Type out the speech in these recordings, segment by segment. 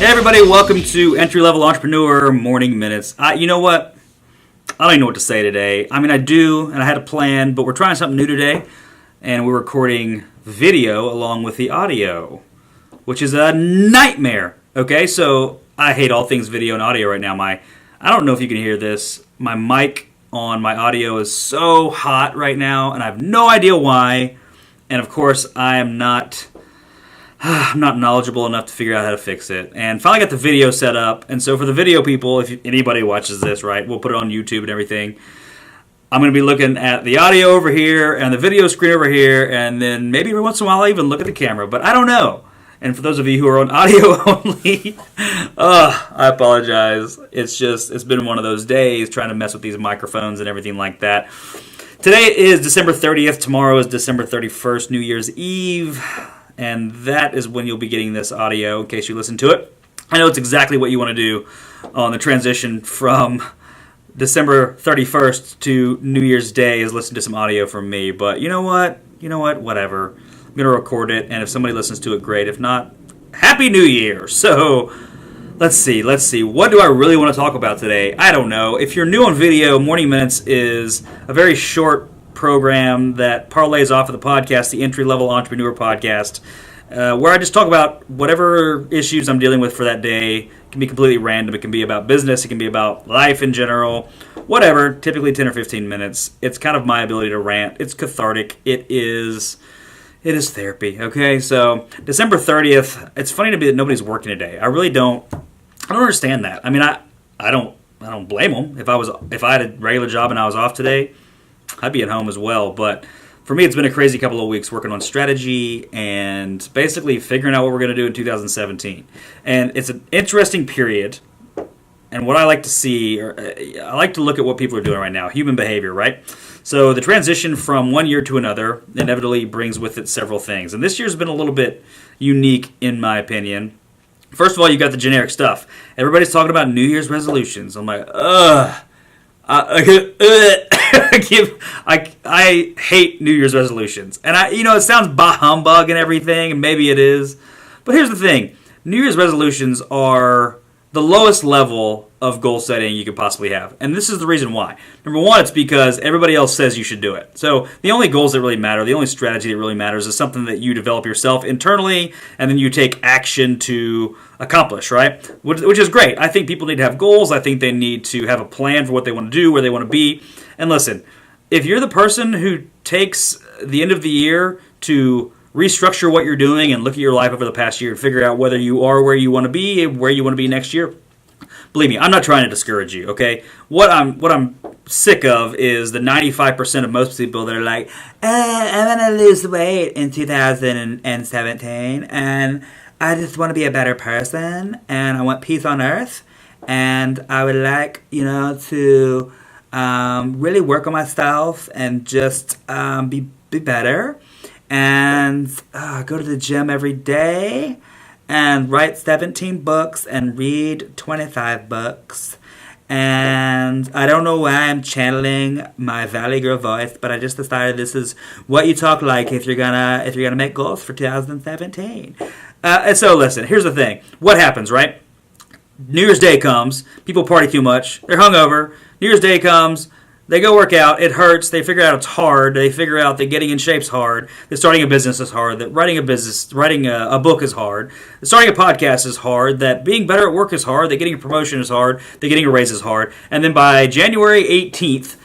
Hey everybody, welcome to Entry Level Entrepreneur Morning Minutes. You know what? I don't even know what to say today. I mean, I do, and I had a plan, but we're trying something new today, and we're recording video along with the audio, which is a nightmare. Okay, so I hate all things video and audio right now. I don't know if you can hear this. My mic on my audio is so hot right now, and I have no idea why. And of course, I'm not knowledgeable enough to figure out how to fix it. And finally got the video set up. And so for the video people, if anybody watches this, right, we'll put it on YouTube and everything. I'm going to be looking at the audio over here and the video screen over here. And then maybe every once in a while I'll even look at the camera. But I don't know. And for those of you who are on audio only, I apologize. It's been one of those days trying to mess with these microphones and everything like that. Today is December 30th. Tomorrow is December 31st, New Year's Eve. And that is when you'll be getting this audio in case you listen to it. I know it's exactly what you want to do on the transition from December 31st to New Year's Day is listen to some audio from me. But you know what? Whatever. I'm going to record it, and if somebody listens to it, great. If not, Happy New Year! So, let's see. What do I really want to talk about today? I don't know. If you're new on video, Morning Minutes is a very short program that parlays off of the podcast, the Entry Level Entrepreneur Podcast, where I just talk about whatever issues I'm dealing with for that day. It can be completely random. It can be about business. It can be about life in general. Whatever. Typically 10 or 15 minutes. It's kind of my ability to rant. It's cathartic. It is therapy. Okay, so December 30th. It's funny to me that nobody's working today. I don't understand that. I mean, I don't blame them. If I had a regular job and I was off today, I'd be at home as well. But for me, it's been a crazy couple of weeks working on strategy and basically figuring out what we're going to do in 2017. And it's an interesting period. And what I like to see, I like to look at what people are doing right now, human behavior, right? So the transition from one year to another inevitably brings with it several things. And this year's been a little bit unique, in my opinion. First of all, you got the generic stuff. Everybody's talking about New Year's resolutions. I'm like, I hate New Year's resolutions. And it sounds bah humbug and everything, and maybe it is. But here's the thing. New Year's resolutions are the lowest level of goal setting you could possibly have. And this is the reason why. Number one, it's because everybody else says you should do it. So the only goals that really matter, the only strategy that really matters is something that you develop yourself internally and then you take action to accomplish, right? Which is great. I think people need to have goals. I think they need to have a plan for what they want to do, where they want to be. And listen, if you're the person who takes the end of the year to restructure what you're doing and look at your life over the past year and figure out whether you are where you want to be, where you want to be next year, believe me, I'm not trying to discourage you, okay? What I'm sick of is the 95% of most people that are like, I'm going to lose weight in 2017, and I just want to be a better person, and I want peace on earth, and I would like, to really work on myself and just be better, and go to the gym every day, and write 17 books and read 25 books. And I don't know why I'm channeling my Valley Girl voice, but I just decided this is what you talk like if you're gonna make goals for 2017. And so listen, here's the thing. What happens, right? New Year's Day comes, people party too much, they're hungover. New Year's Day comes, they go work out, it hurts, they figure out it's hard, they figure out that getting in shape's hard, that starting a business is hard, that writing a book is hard, that starting a podcast is hard, that being better at work is hard, that getting a promotion is hard, that getting a raise is hard, and then by January 18th,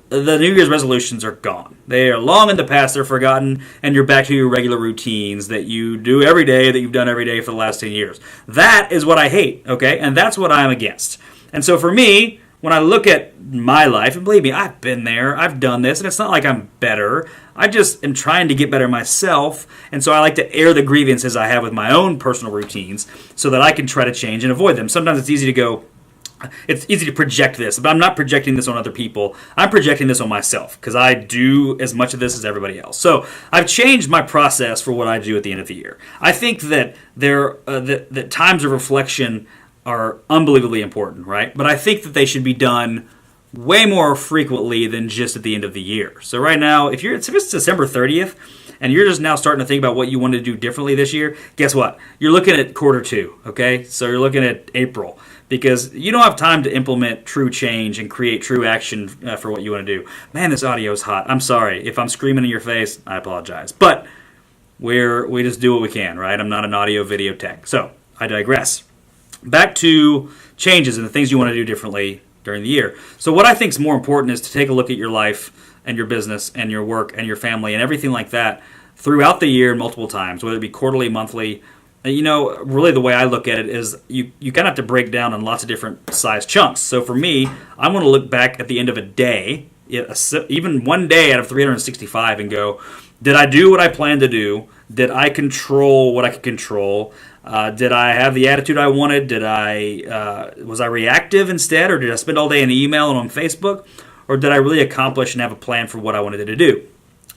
the New Year's resolutions are gone. They are long in the past, they're forgotten, and you're back to your regular routines that you do every day, that you've done every day for the last 10 years. That is what I hate, okay? And that's what I'm against. And so for me, when I look at my life, and believe me, I've been there, I've done this, and it's not like I'm better. I just am trying to get better myself, and so I like to air the grievances I have with my own personal routines so that I can try to change and avoid them. Sometimes it's easy to project this, but I'm not projecting this on other people. I'm projecting this on myself because I do as much of this as everybody else. So I've changed my process for what I do at the end of the year. I think that that times of reflection are unbelievably important, right? But I think that they should be done way more frequently than just at the end of the year. So right now, if it's December 30th and you're just now starting to think about what you want to do differently this year, guess what? You're looking at quarter two, okay? So you're looking at April, because you don't have time to implement true change and create true action for what you want to do. Man, this audio is hot. I'm sorry. If I'm screaming in your face, I apologize. But we just do what we can, right? I'm not an audio video tech. So I digress. Back to changes and the things you want to do differently during the year. So what I think is more important is to take a look at your life and your business and your work and your family and everything like that throughout the year multiple times, whether it be quarterly, monthly. Really the way I look at it is you kind of have to break down in lots of different size chunks. So for me, I want to look back at the end of a day, even one day out of 365, and go, did I do what I planned to do? Did I control what I could control? Did I have the attitude I wanted? Was I reactive instead, or did I spend all day in email and on Facebook? Or did I really accomplish and have a plan for what I wanted to do?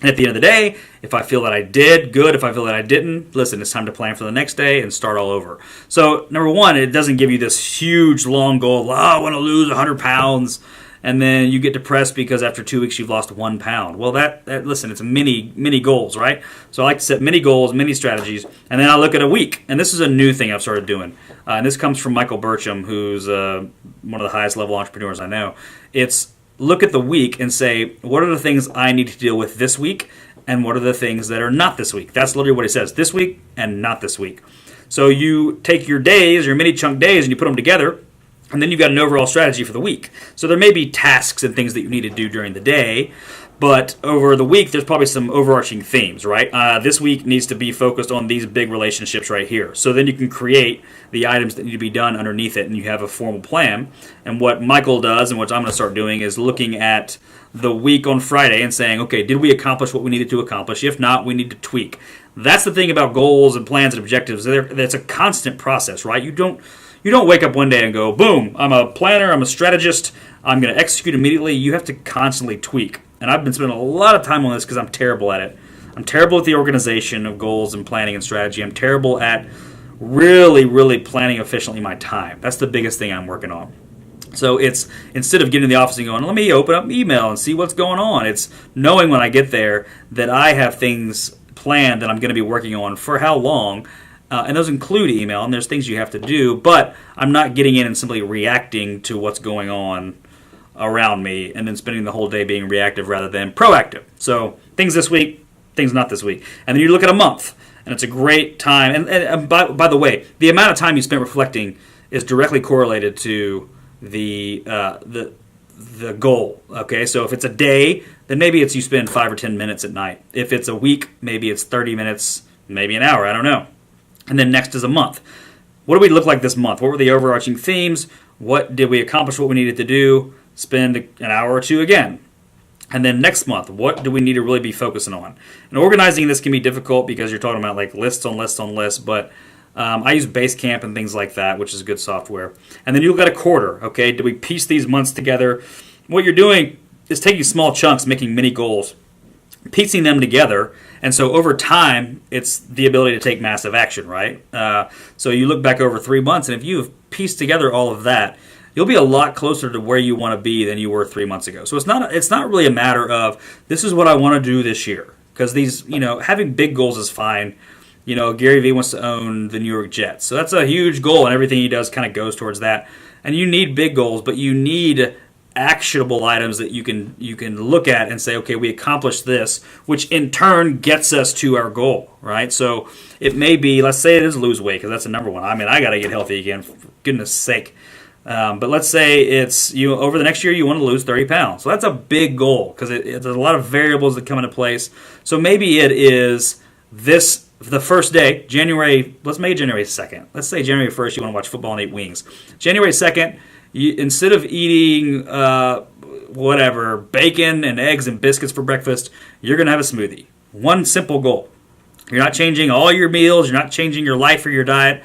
And at the end of the day, if I feel that I did, good. If I feel that I didn't, listen, it's time to plan for the next day and start all over. So number one, it doesn't give you this huge, long goal. I want to lose 100 pounds. And then you get depressed because after 2 weeks you've lost 1 pound. Well, listen, it's mini goals, right? So I like to set mini goals, mini strategies, and then I look at a week. And this is a new thing I've started doing. And this comes from Michael Burcham, who's one of the highest level entrepreneurs I know. It's look at the week and say, what are the things I need to deal with this week, and what are the things that are not this week? That's literally what he says, this week and not this week. So you take your days, your mini chunk days, and you put them together, and then you've got an overall strategy for the week. So there may be tasks and things that you need to do during the day, but over the week, there's probably some overarching themes, right? This week needs to be focused on these big relationships right here. So then you can create the items that need to be done underneath it, and you have a formal plan. And what Michael does, and what I'm going to start doing, is looking at the week on Friday and saying, okay, did we accomplish what we needed to accomplish? If not, we need to tweak. That's the thing about goals and plans and objectives. That's a constant process, right? You don't wake up one day and go, boom, I'm a planner, I'm a strategist, I'm going to execute immediately. You have to constantly tweak. And I've been spending a lot of time on this because I'm terrible at it. I'm terrible at the organization of goals and planning and strategy. I'm terrible at really, really planning efficiently my time. That's the biggest thing I'm working on. So it's, instead of getting in the office and going, let me open up email and see what's going on, it's knowing when I get there that I have things planned that I'm going to be working on for how long. And those include email, and there's things you have to do, but I'm not getting in and simply reacting to what's going on around me and then spending the whole day being reactive rather than proactive. So things this week, things not this week. And then you look at a month, and it's a great time. And by the way, the amount of time you spent reflecting is directly correlated to the goal. Okay, so if it's a day, then maybe it's you spend 5 or 10 minutes at night. If it's a week, maybe it's 30 minutes, maybe an hour, I don't know. And then next is a month. What do we look like this month? What were the overarching themes? What did we accomplish what we needed to do? Spend an hour or two again. And then next month, what do we need to really be focusing on? And organizing this can be difficult because you're talking about like lists on lists on lists, but I use Basecamp and things like that, which is good software. And then you look at a quarter, okay? Do we piece these months together? What you're doing is taking small chunks, making mini goals, piecing them together, and so over time, it's the ability to take massive action, right? So you look back over 3 months, and if you've pieced together all of that, you'll be a lot closer to where you want to be than you were 3 months ago. So it's not really a matter of, this is what I want to do this year. Because these, having big goals is fine. Gary Vee wants to own the New York Jets. So that's a huge goal, and everything he does kind of goes towards that. And you need big goals, but you need actionable items that you can look at and say, okay, we accomplished this, which in turn gets us to our goal, right? So it may be, let's say it is lose weight, because that's the number one. I mean, I got to get healthy again, for goodness sake. But let's say it's over the next year you want to lose 30 pounds. So that's a big goal because there's a lot of variables that come into place. So maybe it is the first day, let's make it January 2nd. Let's say January 1st you want to watch football and eat wings. January 2nd, instead of eating bacon and eggs and biscuits for breakfast, you're going to have a smoothie. One simple goal. You're not changing all your meals. You're not changing your life or your diet.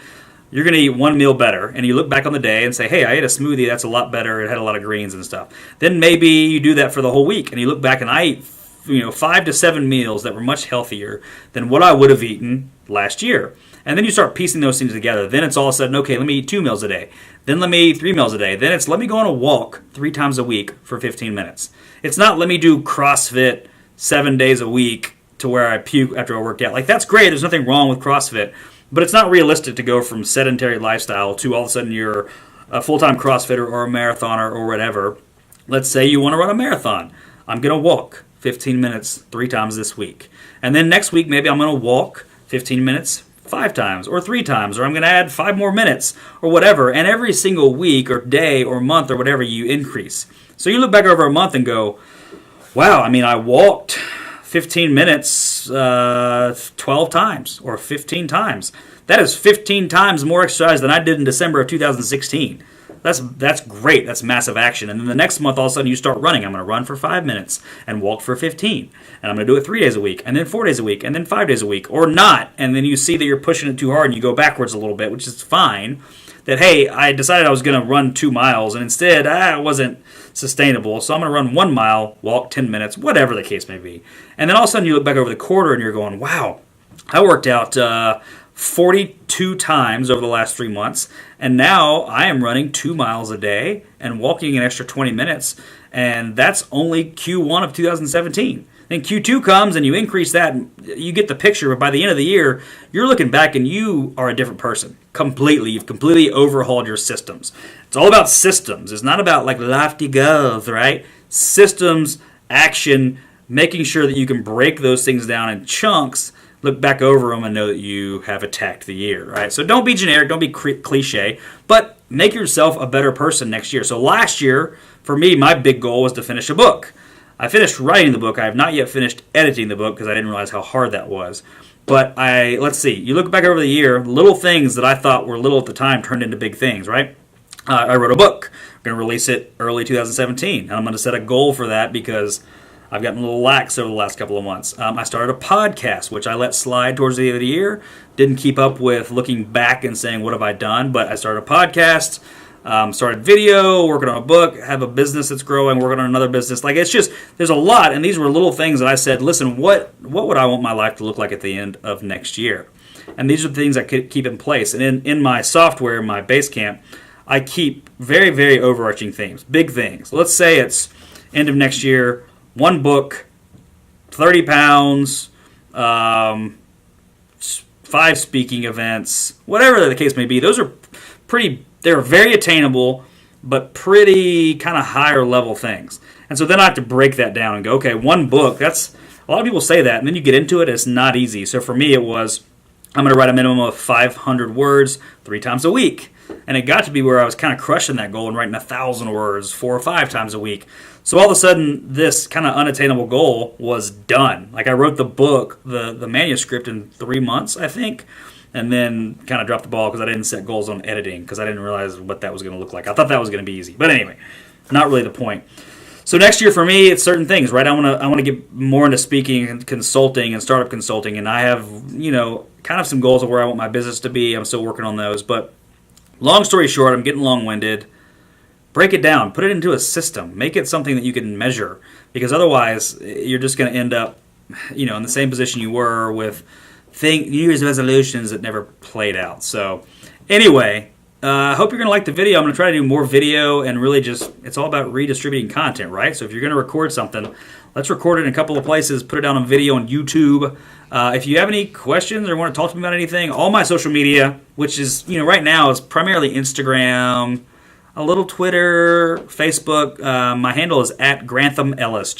You're going to eat one meal better, and you look back on the day and say, hey, I ate a smoothie. That's a lot better. It had a lot of greens and stuff. Then maybe you do that for the whole week, and you look back and I ate 5 to 7 meals that were much healthier than what I would have eaten last year. And then you start piecing those things together. Then it's all of a sudden, okay, let me eat 2 meals a day. Then let me eat 3 meals a day. Then it's let me go on a walk 3 times a week for 15 minutes. It's not let me do CrossFit 7 days a week to where I puke after I worked out. Like, that's great. There's nothing wrong with CrossFit. But it's not realistic to go from sedentary lifestyle to all of a sudden you're a full-time CrossFitter or a marathoner or whatever. Let's say you want to run a marathon. I'm going to walk 15 minutes 3 times this week. And then next week, maybe I'm going to walk 15 minutes 5 times or 3 times, or I'm going to add 5 more minutes or whatever. And every single week or day or month or whatever, you increase. So you look back over a month and go, wow, I mean, I walked 15 minutes 12 times or 15 times. That is 15 times more exercise than I did in December of 2016. That's great. That's massive action. And then the next month, all of a sudden, you start running. I'm going to run for 5 minutes and walk for 15. And I'm going to do it 3 days a week, and then 4 days a week, and then 5 days a week, or not. And then you see that you're pushing it too hard, and you go backwards a little bit, which is fine. That, hey, I decided I was going to run 2 miles, and instead, it wasn't sustainable. So I'm going to run 1 mile, walk 10 minutes, whatever the case may be. And then all of a sudden, you look back over the quarter, and you're going, wow, I worked out 42 times over the last 3 months, and now I am running 2 miles a day and walking an extra 20 minutes, and that's only Q1 of 2017. Then Q2 comes and you increase that, and you get the picture, but by the end of the year, you're looking back and you are a different person completely. You've completely overhauled your systems. It's all about systems. It's not about like lofty goals, right? Systems, action, making sure that you can break those things down in chunks, look back over them and know that you have attacked the year, right? So don't be generic, don't be cliche, but make yourself a better person next year. So last year, for me, my big goal was to finish a book. I finished writing the book. I have not yet finished editing the book because I didn't realize how hard that was. But let's see, you look back over the year, little things that I thought were little at the time turned into big things, right? I wrote a book. I'm going to release it early 2017. And I'm going to set a goal for that because I've gotten a little lax over the last couple of months. I started a podcast, which I let slide towards the end of the year. Didn't keep up with looking back and saying, what have I done? But I started a podcast, started video, working on a book, have a business that's growing, working on another business. Like, it's just, there's a lot. And these were little things that I said, listen, what would I want my life to look like at the end of next year? And these are the things I could keep in place. And in my software, my Basecamp, I keep very, very overarching themes, big things. Let's say it's end of next year, 1 book, 30 pounds, 5 speaking events, whatever the case may be. Those are they're very attainable, but pretty kind of higher level things. And so then I have to break that down and go, okay, 1 book, a lot of people say that, and then you get into it, it's not easy. So for me, it was, I'm going to write a minimum of 500 words 3 times a week. And it got to be where I was kind of crushing that goal and writing 1,000 words 4 or 5 times a week. So all of a sudden, this kind of unattainable goal was done. Like, I wrote the book, the manuscript in 3 months, I think, and then kind of dropped the ball because I didn't set goals on editing because I didn't realize what that was going to look like. I thought that was going to be easy. But anyway, not really the point. So next year for me, it's certain things, right? I want to get more into speaking and consulting and startup consulting, and I have, kind of some goals of where I want my business to be. I'm still working on those, but long story short, I'm getting long-winded. Break it down. Put it into a system. Make it something that you can measure, because otherwise you're just going to end up, in the same position you were with New Year's resolutions that never played out. So anyway, I hope you're going to like the video. I'm going to try to do more video and really it's all about redistributing content, right? So if you're going to record something, let's record it in a couple of places, put it down on video on YouTube. If you have any questions or want to talk to me about anything, all my social media, which is, right now is primarily Instagram, a little Twitter, Facebook. My handle is @GranthamEllis,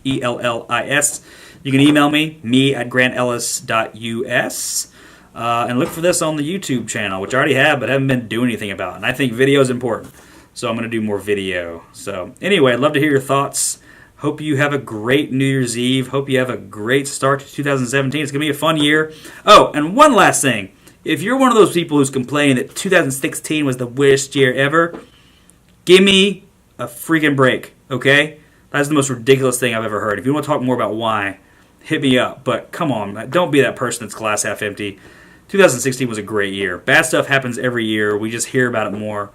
GranthamEllis. You can email me at grantellis.us. And look for this on the YouTube channel, which I already have, but haven't been doing anything about. And I think video is important, so I'm going to do more video. So anyway, I'd love to hear your thoughts. Hope you have a great New Year's Eve. Hope you have a great start to 2017. It's going to be a fun year. Oh, and one last thing. If you're one of those people who's complaining that 2016 was the worst year ever, give me a freaking break, okay? That's the most ridiculous thing I've ever heard. If you want to talk more about why, hit me up. But come on, don't be that person that's glass half empty. 2016 was a great year. Bad stuff happens every year. We just hear about it more.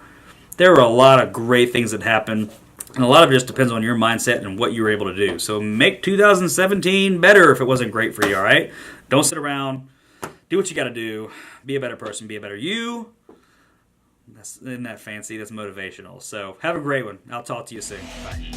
There were a lot of great things that happened, and a lot of it just depends on your mindset and what you were able to do. So make 2017 better if it wasn't great for you, all right? Don't sit around. Do what you got to do. Be a better person. Be a better you. Isn't that fancy? That's motivational. So have a great one. I'll talk to you soon. Bye.